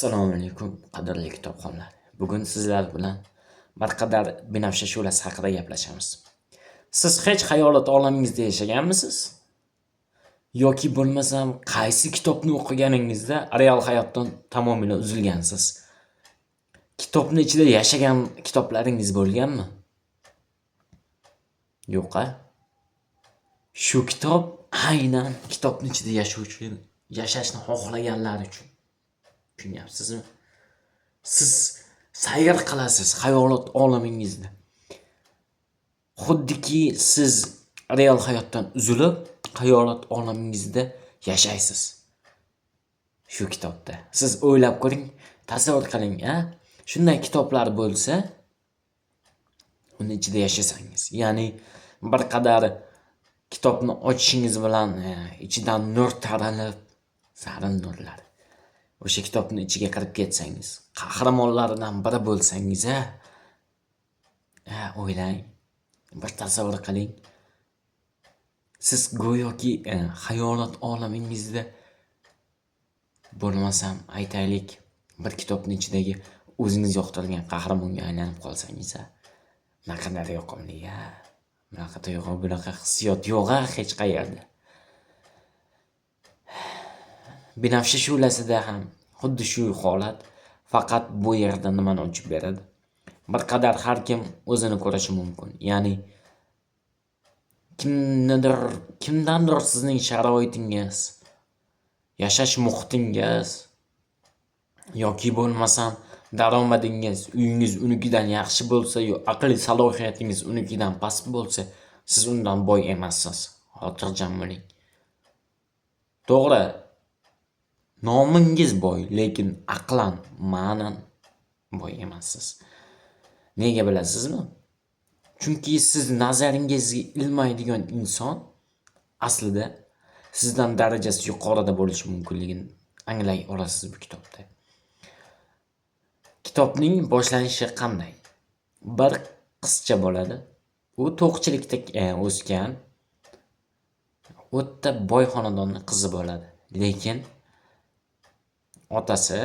Assalomu alaykum, qadrli kitobxonlar. Bugun sizlar bilan bir qadar binafsha shu'lasi haqida gaplashamiz. Siz hech xayolot olamingizda yashaganmisiz? Yoki bo'lmasam qaysi kitobni o'qiganingizda real hayotdan tamomila uzilgansiz? Kitobning ichida yashagan kitoblaringiz bo'lganmi? Yo'q-a? Shu kitob aynan kitobning ichida yashashni xohlaganlar uchun. Tushunyapsizmi? Siz sayr qilasiz xayolot olamingizda. Xuddiki siz real hayotdan uzilib, xayolot olamingizda yashaysiz. Shu kitobda. Siz o'ylab ko'ring, tasavvur qiling, shunday kitoblar bo'lsa, uni ichida yashasangiz. Ya'ni bir qadar kitobni ochishingiz bilan ichidan nur taralib, sarin nurlar. O'sha kitobning ichiga kirib ketsangiz, qahramonlaridan biri bo'lsangiz, o'ylang, bir tasavvur qiling. Siz go'yoki xayolot olamingizda bo'lmasam aytaylik, bir kitobning ichidagi o'zingiz yoqtirgan qahramonga aylanib qolsangiz, naqadar yoqimli, bunaqa tuyg'u, bunaqa hissiyot yo'q hech qayerda. Binafsha shu'lasida ham xuddi shu holat, faqat bu yerda nimani ochib beradi? Bir qadar har kim o'zini ko'rishi mumkin. Ya'ni kimdandir sizning sharoitingiz, yashash muhitingiz yoki bo'lmasam daromadingiz, uyingiz unikidan yaxshi bo'lsa, yo aqliy salohiyatingiz unikidan past bo'lsa, siz undan boy emassiz. Xotirjam bo'ling. To'g'ri, nomingiz boy, lekin aqlan, ma'nan boy emassiz. Nega bilasizmi? Chunki siz nazaringizga ilmaydigan inson aslida sizdan darajasi yuqorida bo'lishi mumkinligini anglay olasiz bu kitobda. Kitobning boshlanishi qanday? Bir qizcha bo'ladi. U to'qchilikda o'sgan, o'ta boy xonadonning qizi bo'ladi. Lekin otasi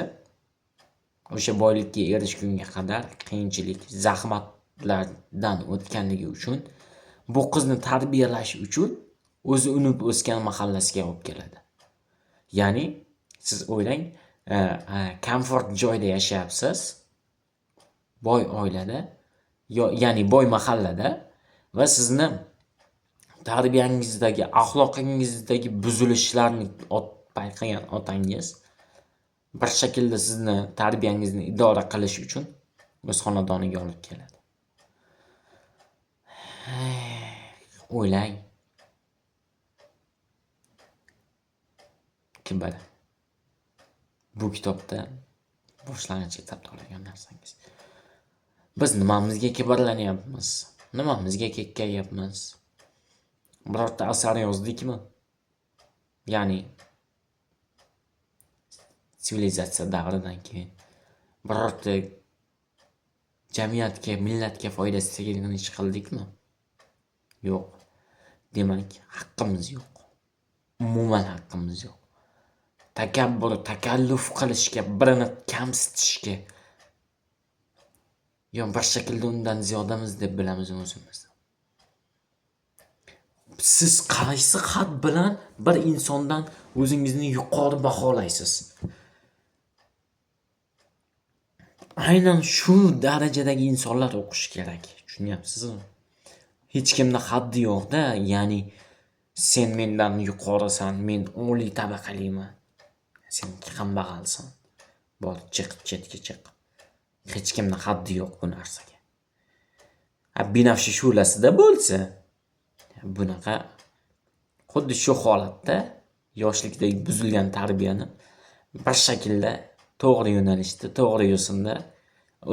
o'sha boylikka erishgunga qadar qiyinchilik, zahmatlardan o'tganligi uchun bu qizni tarbiyalash uchun o'zi unib o'sgan mahallasiga olib keladi. Ya'ni siz o'ylang, komfort joyda yashayapsiz, boy oilada, ya'ni boy mahallada va sizni tarbiyangizdagi, axloqingizdagi buzilishlarni payqagan otangiz bir shaklda sizni tarbiyangizni idora qilish uchun o'z xonadoniga olib keladi. O'ylang. Kibr. Bu kitobda boshlang'ich etapda olgan narsangiz. Biz nimamizga kibrlanyapmiz? Nimamizga kekkayapmiz? Birorta asar yozdikmi? Ya'ni sivilizatsiya davridan keyin birorta jamiyatga, millatga foydasi tegadigan ish qildikmi? Yo'q. Demak, haqqimiz yo'q. Umuman haqqimiz yo'q. Takabbur, takalluf qilishga, birini kamsitishga, bir shaklda undan ziyodamiz deb bilamiz o'zimizni. Siz qaysi xat bilan bir insondan o'zingizni yuqori baholaysiz? Aynan shu darajadagi insonlar o'qish kerak. Tushunyapsizmi? Hech kimda haddi yo'q-da, ya'ni sen mendan yuqorisan, men oliy tabaqaliman. Sen kambag'alsan. Bor, chiq, chetga chiq. Hech kimda haddi yo'q bu narsaga. Binafsha shu'lasida bo'lsa, bunaqa xuddi shu holatda yoshlikdagi buzilgan tarbiyani bir shaklda to'g'ri yo'nalishda, to'g'ri yo'sinda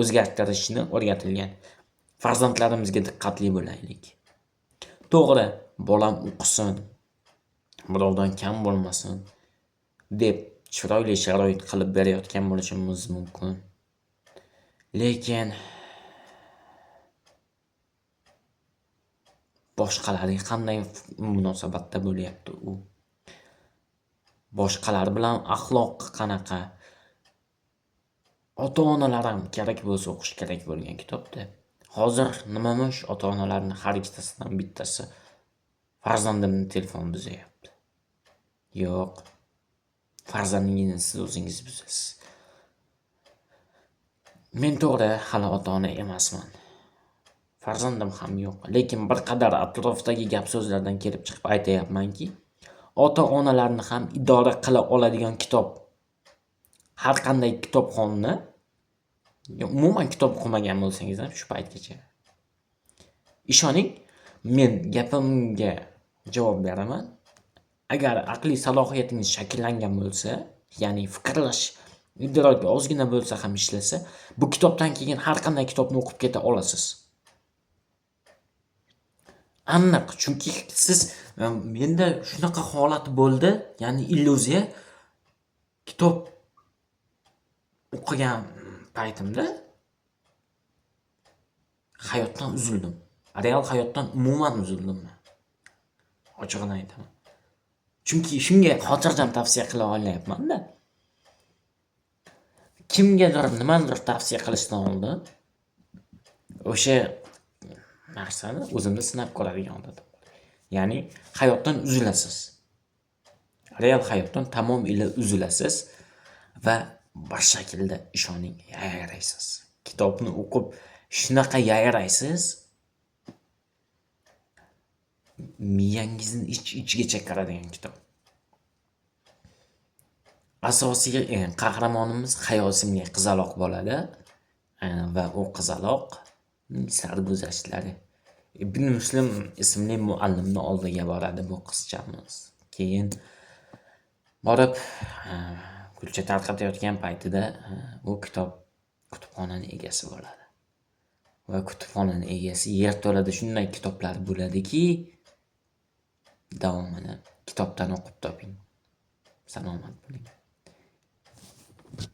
o'zgartirishni o'rgatilgan. Farzandlarimizga diqqatli bo'laylik. To'g'ri, bolam o'qisin, birovdan kam bo'lmasin deb chiroyli sharoit qilib berayotgan bo'lishimiz mumkin. Lekin boshqalarga qanday munosabatda bo'lyapti u? Boshqalar bilan axloqi qanaqa? ota-onalar ham kerak bo'lsa o'qish kerak bo'lgan kitobda. Hozir nimamish ota-onalarning har ikkitasidan bittasi farzandimni telefon buzyapti. Yo'q. Farzandingizni siz o'zingiz buzasiz. Men to'g'ri hali ota-ona emasman. Farzandim ham yo'q. Lekin bir qadar atrofdagi gap so'zlardan kelib chiqib aytayapmanki, ota-onalarni ham idora qila oladigan kitob. Har qanday kitobxonni, umuman kitob o'qimagan bo'lsangiz ham shu paytgacha. Ishoning, men gapimga javob beraman. Agar aqliy salohiyatingiz shakllangan bo'lsa, ya'ni fikrlash idroki ozgina bo'lsa ham ishlasa, bu kitobdan keyin har qanday kitobni o'qib keta olasiz. Aniq, chunki siz menda shunaqa holat bo'ldi, ya'ni illyuziya kitob o'qigan paytimda hayotdan uzildim. Real hayotdan umuman uzildim. Ochig'ini aytaman. Chunki shunga xotirjam tavsiya qila olayapman-da. Kimgadir nimadir tavsiya qilishdan oldin o'sha narsani o'zimda sinab ko'radigan odatim. Ya'ni hayotdan uzilasiz. Real hayotdan tamomila uzilasiz va bir shaklda ishoning, yayraysiz. Kitobni o'qib shunaqa yayraysiz, miyangizni ichigacha kiradigan kitob. Asosiy qahramonimiz hayosimga qizaloq bo'ladi va u qizaloq sarguzashtlari. Ibn Muslim ismli muallimni oldiga boradi bu qizchamiz. Keyin borib kulcha tarqatayotgan paytida u kutubxonaning egasi bo'ladi. Va kutubxonaning egasi yerto'lada shunday kitoblar bo'ladiki, davomini kitobdan o'qib toping. Salomat bo'ling.